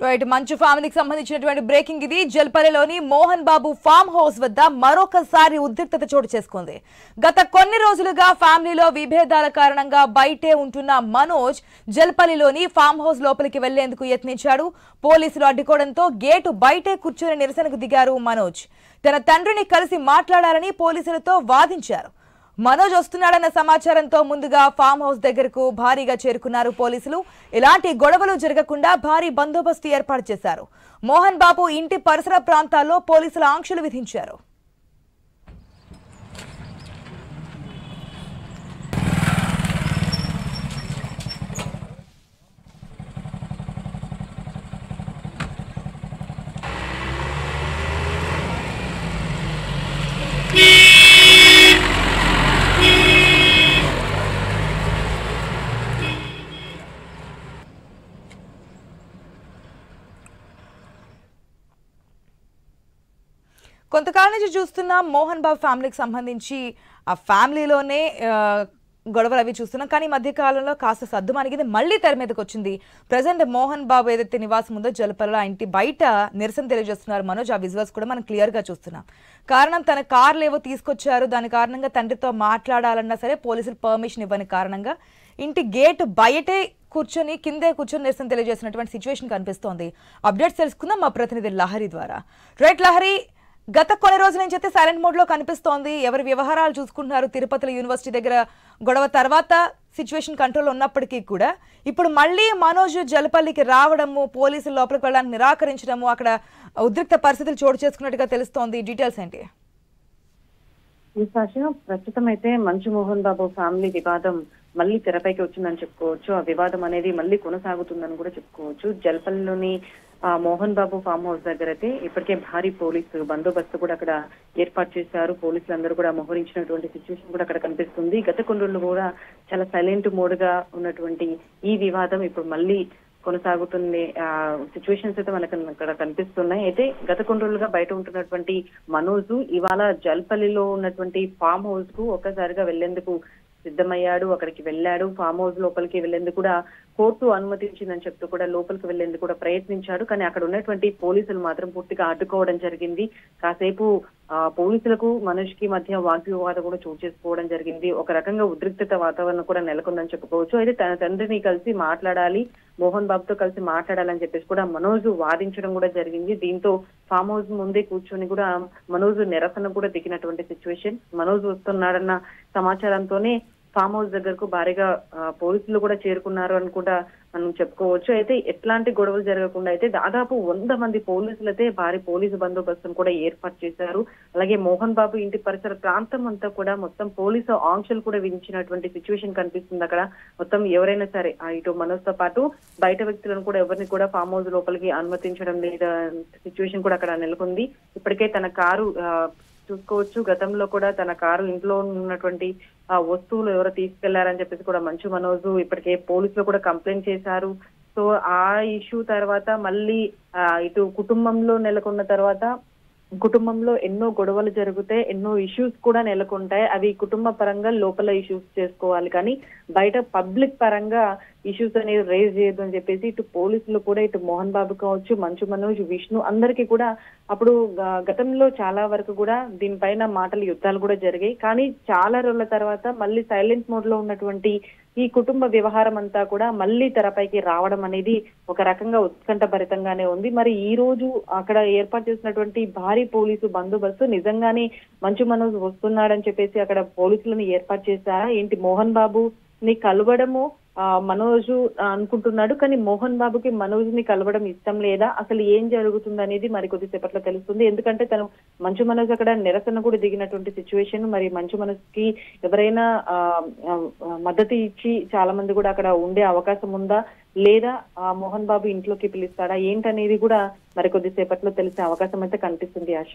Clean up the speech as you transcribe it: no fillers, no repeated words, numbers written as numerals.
Right మంచు ఫ్యామిలీకి సంబంధించినటువంటి బ్రేకింగ్ ఇది. జల్పల్లిలోని మోహన్ బాబు ఫామ్ హౌస్ వద్ద మరొకసారి ఉద్రిక్తత చోటు చేసుకుంది. గత కొన్ని రోజులుగా ఫ్యామిలీలో విభేదాల కారణంగా బయటే ఉంటున్న మనోజ్ జల్పల్లిలోని ఫామ్ హౌస్ లోపలికి వెళ్లేందుకు యత్నించాడు. పోలీసులు అడ్డుకోవడంతో గేటు బయటే కూర్చొని నిరసనకు దిగారు మనోజ్. తన తండ్రిని కలిసి మాట్లాడాలని పోలీసులతో వాదించారు. మనోజ్ వస్తున్నాడన్న సమాచారంతో ముందుగా ఫామ్ హౌస్ దగ్గరకు భారీగా చేరుకున్నారు పోలీసులు. ఎలాంటి గొడవలు జరగకుండా భారీ బందోబస్తు ఏర్పాటు చేశారు. మోహన్ బాబు ఇంటి పరిసర ప్రాంతాల్లో పోలీసులు ఆంక్షలు విధించారు. కొంతకాలం నుంచి చూస్తున్నాం మోహన్ బాబు ఫ్యామిలీకి సంబంధించి ఆ ఫ్యామిలీలోనే గొడవలు అవి చూస్తున్నాం. కానీ ఈ మధ్యకాలంలో కాస్త సద్దుమణిగింది, మళ్ళీ తెర మీదకి వచ్చింది. ప్రజెంట్ మోహన్ బాబు ఏదైతే నివాసం ఉందో జల్పల్లిలో ఆ ఇంటి బయట నిరసన తెలియజేస్తున్నారు మనోజ్. ఆ విజువల్స్ కూడా మనం క్లియర్గా చూస్తున్నాం. కారణం తన కార్లు ఏవో తీసుకొచ్చారు, దాని కారణంగా తండ్రితో మాట్లాడాలన్నా సరే పోలీసులు పర్మిషన్ ఇవ్వని కారణంగా ఇంటి గేట్ బయటే కూర్చొని కిందే కూర్చొని నిరసన తెలియజేసినటువంటి సిచ్యువేషన్ కనిపిస్తోంది. అప్డేట్స్ తెలుసుకుందాం మా ప్రతినిధి లహరి ద్వారా. రైట్ లహరి, గత కొన్ని రోజుల నుంచి అయితే సైలెంట్ మోడ్ లో కనిపిస్తోంది. ఎవరి వ్యవహారాలు చూసుకుంటున్నారు. తిరుపతిలో యూనివర్సిటీ దగ్గర గొడవ తర్వాత సిచ్యువేషన్ కంట్రోల్ ఉన్నప్పటికీ కూడా ఇప్పుడు మళ్ళీ మనోజ్ జల్పల్లికి రావడము, పోలీసులు లోపలికి వెళ్ళడానికి నిరాకరించడము, అక్కడ ఉద్రిక్త పరిస్థితులు చోటు చేసుకున్నట్టుగా తెలుస్తోంది. డీటెయిల్స్ ఏంటి? ప్రస్తుతం అయితే మంచు మోహన్ బాబు ఫ్యామిలీ వివాదం మళ్ళీ తెరపైకి వచ్చిందని చెప్పుకోవచ్చు. ఆ వివాదం అనేది మళ్ళీ కొనసాగుతుందని కూడా చెప్పుకోవచ్చు. జల్పల్లిలోని మోహన్ బాబు ఫామ్ హౌస్ దగ్గర అయితే ఇప్పటికే భారీ పోలీసు బందోబస్తు కూడా అక్కడ ఏర్పాటు చేశారు. పోలీసులందరూ కూడా మోహరించినటువంటి సిచ్యువేషన్ కూడా అక్కడ కనిపిస్తుంది. గత కొన్ని రోజులు కూడా చాలా సైలెంట్ మోడ్ గా ఉన్నటువంటి ఈ వివాదం ఇప్పుడు మళ్ళీ కొనసాగుతుంది. సిచ్యువేషన్స్ అయితే మనకు అక్కడ కనిపిస్తున్నాయి. అయితే గత కొన్ని రోజులుగా బయట ఉంటున్నటువంటి మనోజ్ ఇవాళ జల్పల్లిలో ఉన్నటువంటి ఫామ్ హౌస్ కు ఒక్కసారిగా వెళ్లేందుకు సిద్ధమయ్యాడు. అక్కడికి వెళ్ళాడు. ఫామ్ హౌస్ లోపలికి వెళ్లేందుకు కూడా కోర్టు అనుమతించిందని చెప్తూ కూడా లోపలికి వెళ్లేందుకు కూడా ప్రయత్నించాడు. కానీ అక్కడ ఉన్నటువంటి పోలీసులు మాత్రం పూర్తిగా అడ్డుకోవడం జరిగింది. కాసేపు పోలీసులకు మనోజ్కి మధ్య వాగ్వివాదం కూడా చోటు చేసుకోవడం జరిగింది. ఒక రకంగా ఉద్రిక్తత వాతావరణం కూడా నెలకొందని చెప్పుకోవచ్చు. అయితే తన తండ్రిని కలిసి మాట్లాడాలి, మోహన్ బాబుతో కలిసి మాట్లాడాలని చెప్పేసి కూడా మనోజ్ వాదించడం కూడా జరిగింది. దీంతో ఫామ్ హౌస్ ముందే కూర్చొని కూడా మనోజ్ నిరసన కూడా దిగినటువంటి సిచ్యువేషన్. మనోజ్ వస్తున్నాడన్న సమాచారంతోనే ఫామ్ హౌస్ దగ్గరకు భారీగా పోలీసులు కూడా చేరుకున్నారు అని కూడా మనం చెప్పుకోవచ్చు. అయితే ఎట్లాంటి గొడవలు జరగకుండా అయితే దాదాపు 100 మంది పోలీసులు అయితే భారీ పోలీసు బందోబస్తును కూడా ఏర్పాటు చేశారు. అలాగే మోహన్ బాబు ఇంటి పరిసర ప్రాంతం అంతా కూడా మొత్తం పోలీసు ఆంక్షలు కూడా విధించినటువంటి సిచ్యువేషన్ కనిపిస్తుంది. అక్కడ మొత్తం ఎవరైనా సరే ఇటు మనోజ్ తో పాటు బయట వ్యక్తులను కూడా ఎవరిని కూడా ఫామ్ హౌస్ లోపలికి అనుమతించడం లేదా సిచ్యువేషన్ కూడా అక్కడ నెలకొంది. ఇప్పటికే తన కారు చూసుకోవచ్చు. గతంలో కూడా తన కారు ఇంట్లో ఉన్నటువంటి వస్తువులు ఎవరో తీసుకెళ్లారని చెప్పేసి కూడా మంచు మనోజ్ ఇప్పటికే పోలీసులు కూడా కంప్లైంట్ చేశారు. సో ఆ ఇష్యూ తర్వాత మళ్ళీ ఇటు కుటుంబంలో నెలకొన్న తర్వాత కుటుంబంలో ఎన్నో గొడవలు జరిగితే ఎన్నో ఇష్యూస్ కూడా నెలకొంటాయి. అవి కుటుంబ పరంగా లోపల ఇష్యూస్ చేసుకోవాలి, కానీ బయట పబ్లిక్ పరంగా ఇష్యూస్ అనేది రేజ్ చేయొద్దు అని చెప్పేసి ఇటు పోలీసులు కూడా ఇటు మోహన్ బాబు కావచ్చు, మంచు మనోజ్, విష్ణు అందరికీ కూడా అప్పుడు గతంలో చాలా వరకు కూడా దీనిపైన మాటలు యుద్ధాలు కూడా జరిగాయి. కానీ చాలా రోజుల తర్వాత మళ్ళీ సైలెంట్ మోడ్ లో ఉన్నటువంటి ఈ కుటుంబ వ్యవహారం అంతా కూడా మళ్ళీ తెరపైకి రావడం అనేది ఒక రకంగా ఉత్కంఠ భరితంగానే ఉంది. మరి ఈ రోజు అక్కడ ఏర్పాటు చేసినటువంటి భారీ పోలీసు బందోబస్తు నిజంగానే మంచు మనోజ్ వస్తున్నాడని చెప్పేసి అక్కడ పోలీసులను ఏర్పాటు చేశారా ఏంటి? మోహన్ బాబు ని కలవడము మనోజ్ అనుకుంటున్నాడు, కానీ మోహన్ బాబుకి మనోజ్ ని కలవడం ఇష్టం లేదా, అసలు ఏం జరుగుతుంది అనేది మరి కొద్దిసేపట్లో తెలుస్తుంది. ఎందుకంటే తను మంచు మనోజ్ అక్కడ నిరసన కూడా దిగినటువంటి సిచ్యువేషన్. మరి మంచు మనోజ్ కి ఎవరైనా మద్దతు ఇచ్చి చాలా మంది కూడా అక్కడ ఉండే అవకాశం ఉందా, లేదా మోహన్ బాబు ఇంట్లోకి పిలుస్తాడా ఏంటనేది కూడా మరి కొద్దిసేపట్లో తెలిసే అవకాశం అయితే కనిపిస్తుంది. ఆశ.